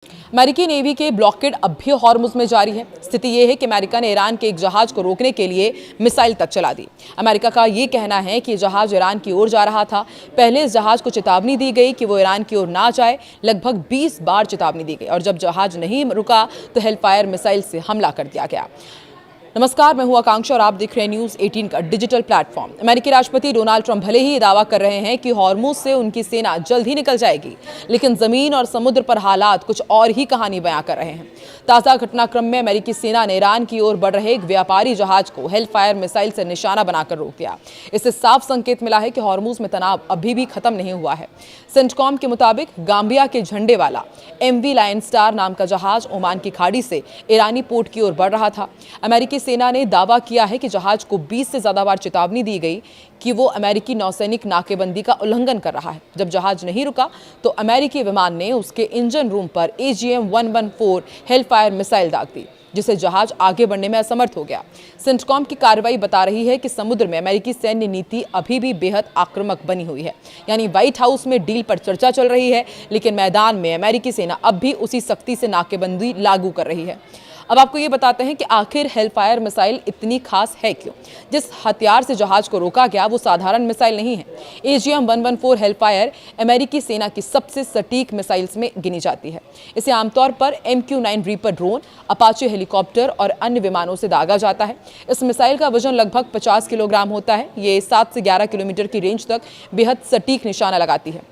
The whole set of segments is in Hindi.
अमेरिकी नेवी के ब्लॉकेड अब भी हॉर्मुज में जारी है। स्थिति यह है कि अमेरिका ने ईरान के एक जहाज को रोकने के लिए मिसाइल तक चला दी। अमेरिका का यह कहना है कि जहाज ईरान की ओर जा रहा था। पहले इस जहाज को चेतावनी दी गई कि वो ईरान की ओर ना जाए। लगभग 20 बार चेतावनी दी गई और जब जहाज नहीं रुका तो हेलफायर मिसाइल से हमला कर दिया गया। नमस्कार, मैं हूं आकांक्षा और आप देख रहे हैं न्यूज़ 18 का डिजिटल प्लेटफॉर्म। अमेरिकी राष्ट्रपति डोनाल्ड ट्रंप भले ही दावा कर रहे हैं कि हॉर्मुज से उनकी सेना जल्द ही निकल जाएगी, लेकिन जमीन और समुद्र पर हालात कुछ और ही कहानी बयां कर रहे हैं। ताज़ा घटनाक्रम में अमेरिकी सेना ने ईरान की ओर बढ़ रहे एक व्यापारी जहाज को हेलफायर मिसाइल से निशाना बनाकर रोक दिया। इससे साफ संकेत मिला है कि हॉर्मुज में तनाव अभी भी खत्म नहीं हुआ है। सेंटकॉम के मुताबिक गाम्बिया के झंडे वाला MV लायन स्टार नाम का जहाज ओमान की खाड़ी से ईरानी पोर्ट की ओर बढ़ रहा था। अमेरिकी सेना ने दावा किया है कि जहाज को 20 से ज्यादा बार चेतावनी दी गई कि वो अमेरिकी नौसैनिक नाकेबंदी का उल्लंघन कर रहा है। जब जहाज नहीं रुका तो अमेरिकी विमान ने उसके इंजन रूम पर AGM-114 हेलफायर मिसाइल दाग दी, जिससे जहाज आगे बढ़ने में असमर्थ हो गया। सेंटकॉम की कार्रवाई बता रही है कि समुद्र में अमेरिकी सैन्य नीति अभी भी बेहद आक्रामक बनी हुई है। यानी व्हाइट हाउस में डील पर चर्चा चल रही है, लेकिन मैदान में अमेरिकी सेना अब भी उसी सख्ती से नाकेबंदी लागू कर रही है। अब आपको ये बताते हैं कि आखिर हेलफायर मिसाइल इतनी खास है क्यों। जिस हथियार से जहाज को रोका गया वो साधारण मिसाइल नहीं है। AGM-114 हेलफायर अमेरिकी सेना की सबसे सटीक मिसाइल्स में गिनी जाती है। इसे आमतौर पर MQ-9 reaper drone, Apache helicopter और अन्य विमानों से दागा जाता है। इस मिसाइल का वजन लगभग 50 किलोग्राम होता है। ये 7 से 11 किलोमीटर की रेंज तक बेहद सटीक निशाना लगाती है।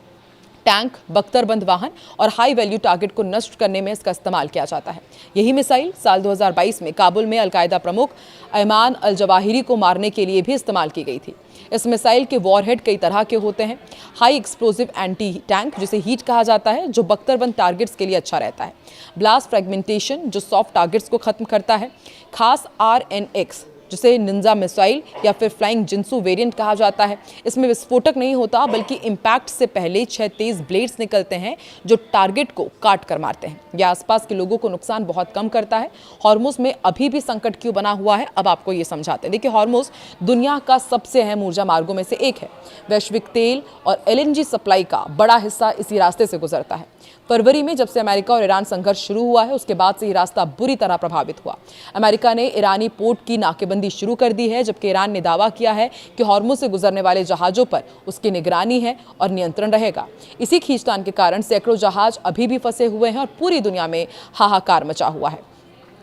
टैंक, बख्तरबंद वाहन और हाई वैल्यू टारगेट को नष्ट करने में इसका इस्तेमाल किया जाता है। यही मिसाइल साल 2022 में काबुल में अलकायदा प्रमुख अयमान अल जवाहिरी को मारने के लिए भी इस्तेमाल की गई थी। इस मिसाइल के वॉरहेड कई तरह के होते हैं। हाई एक्सप्लोसिव एंटी टैंक, जिसे हीट कहा जाता है, जो बख्तरबंद टारगेट्स के लिए अच्छा रहता है। ब्लास्ट फ्रेगमेंटेशन, जो सॉफ्ट टारगेट्स को खत्म करता है। खास RNX, जिसे निंजा मिसाइल या फिर फ्लाइंग जिंसू वेरिएंट कहा जाता है। इसमें विस्फोटक नहीं होता, बल्कि इंपैक्ट से पहले 6 तेज ब्लेड्स निकलते हैं जो टारगेट को काट कर मारते हैं। यह आसपास के लोगों को नुकसान बहुत कम करता है। हॉर्मुज में अभी भी संकट क्यों बना हुआ है, अब आपको ये समझाते हैं। देखिए, हॉर्मुज दुनिया का सबसे अहम ऊर्जा मार्गों में से एक है। वैश्विक तेल और LNG सप्लाई का बड़ा हिस्सा इसी रास्ते से गुजरता है। फरवरी में जब से अमेरिका और ईरान संघर्ष शुरू हुआ है, उसके बाद से ये रास्ता बुरी तरह प्रभावित हुआ। अमेरिका ने ईरानी पोर्ट की नाकेबंदी शुरू कर दी है, जबकि ईरान ने दावा किया है कि हॉर्मुज से गुजरने वाले जहाजों पर उसकी निगरानी है और नियंत्रण रहेगा। इसी खींचतान के कारण सैकड़ों जहाज अभी भी फंसे हुए हैं और पूरी दुनिया में हाहाकार मचा हुआ है।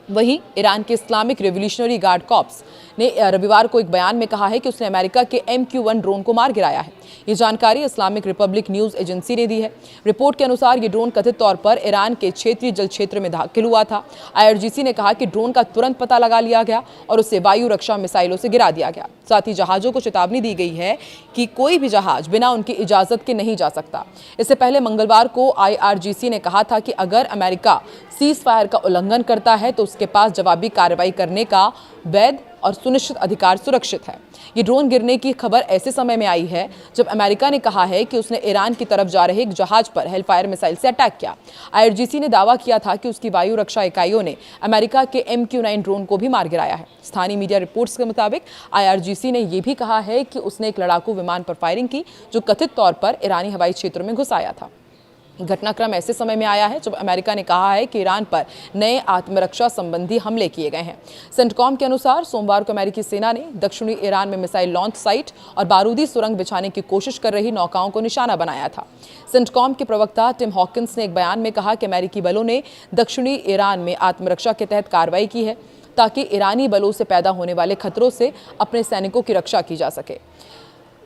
वहीं ईरान के इस्लामिक रेवोल्यूशनरी गार्ड कॉर्प्स ने रविवार को एक बयान में कहा है कि उसने अमेरिका के MQ-1 ड्रोन को मार गिराया है। ये जानकारी इस्लामिक रिपब्लिक न्यूज़ एजेंसी ने दी है। रिपोर्ट के अनुसार ये ड्रोन कथित तौर पर ईरान के क्षेत्रीय जल क्षेत्र में दाखिल हुआ था। IRGC ने कहा कि ड्रोन का तुरंत पता लगा लिया गया और उसे वायु रक्षा मिसाइलों से गिरा दिया गया। साथ ही जहाज़ों को चेतावनी दी गई है कि कोई भी जहाज बिना उनकी इजाज़त के नहीं जा सकता। इससे पहले मंगलवार को IRGC ने कहा था कि अगर अमेरिका सीज फायर का उल्लंघन करता है तो उसके पास जवाबी कार्रवाई करने का वैध और सुनिश्चित अधिकार सुरक्षित है। ये ड्रोन गिरने की खबर ऐसे समय में आई है जब अमेरिका ने कहा है कि उसने ईरान की तरफ जा रहे एक जहाज पर हेलफायर मिसाइल से अटैक किया। IRGC ने दावा किया था कि उसकी वायु रक्षा इकाइयों ने अमेरिका के MQ-9 ड्रोन को भी मार गिराया है। स्थानीय मीडिया रिपोर्ट्स के मुताबिक IRGC ने यह भी कहा है कि उसने एक लड़ाकू विमान पर फायरिंग की जो कथित तौर पर ईरानी हवाई क्षेत्र में घुस आया था। घटनाक्रम ऐसे समय में आया है जब अमेरिका ने कहा है कि ईरान पर नए आत्मरक्षा संबंधी हमले किए गए हैं। सेंटकॉम के अनुसार सोमवार को अमेरिकी सेना ने दक्षिणी ईरान में मिसाइल लॉन्च साइट और बारूदी सुरंग बिछाने की कोशिश कर रही नौकाओं को निशाना बनाया था। सेंटकॉम के प्रवक्ता टिम हॉकिंस ने एक बयान में कहा कि अमेरिकी बलों ने दक्षिणी ईरान में आत्मरक्षा के तहत कार्रवाई की है ताकि ईरानी बलों से पैदा होने वाले खतरों से अपने सैनिकों की रक्षा की जा सके।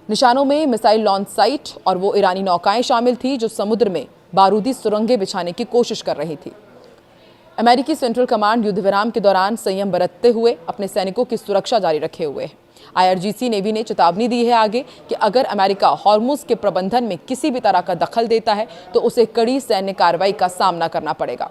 निशानों में मिसाइल लॉन्च साइट और वो ईरानी नौकाएं शामिल थी जो समुद्र में बारूदी सुरंगें बिछाने की कोशिश कर रही थी। अमेरिकी सेंट्रल कमांड युद्ध विराम के दौरान संयम बरतते हुए अपने सैनिकों की सुरक्षा जारी रखे हुए है। IRGC नेवी ने चेतावनी दी है आगे कि अगर अमेरिका हॉर्मुज के प्रबंधन में किसी भी तरह का दखल देता है तो उसे कड़ी सैन्य कार्रवाई का सामना करना पड़ेगा।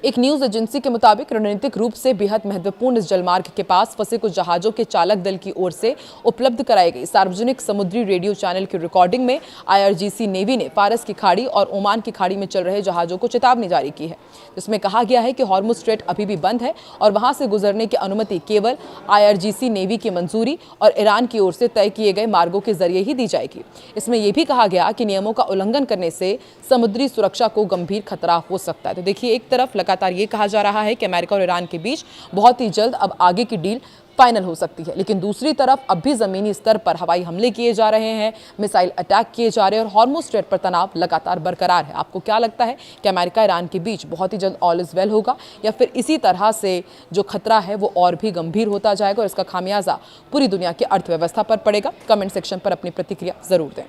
एक न्यूज एजेंसी के मुताबिक रणनीतिक रूप से बेहद महत्वपूर्ण इस जलमार्ग के पास फंसे कुछ जहाजों के चालक दल की ओर से उपलब्ध कराई गई सार्वजनिक समुद्री रेडियो चैनल की रिकॉर्डिंग में IRGC नेवी ने फारस की खाड़ी और ओमान की खाड़ी में चल रहे जहाजों को चेतावनी जारी की है, जिसमें कहा गया है कि हॉर्मुज स्ट्रेट अभी भी बंद है और वहां से गुजरने की अनुमति केवल IRGC नेवी की मंजूरी और ईरान की ओर से तय किए गए मार्गों के जरिए ही दी जाएगी। इसमें यह भी कहा गया कि नियमों का उल्लंघन करने से समुद्री सुरक्षा को गंभीर खतरा हो सकता है। तो देखिए, एक तरफ लगातार ये कहा जा रहा है कि अमेरिका और ईरान के बीच बहुत ही जल्द अब आगे की डील फाइनल हो सकती है, लेकिन दूसरी तरफ अब भी जमीनी स्तर पर हवाई हमले किए जा रहे हैं, मिसाइल अटैक किए जा रहे हैं और हॉर्मुज स्ट्रेट पर तनाव लगातार बरकरार है। आपको क्या लगता है कि अमेरिका ईरान के बीच बहुत ही जल्द ऑल इज वेल होगा या फिर इसी तरह से जो खतरा है वो और भी गंभीर होता जाएगा और इसका खामियाजा पूरी दुनिया की अर्थव्यवस्था पर पड़ेगा? कमेंट सेक्शन पर अपनी प्रतिक्रिया जरूर दें।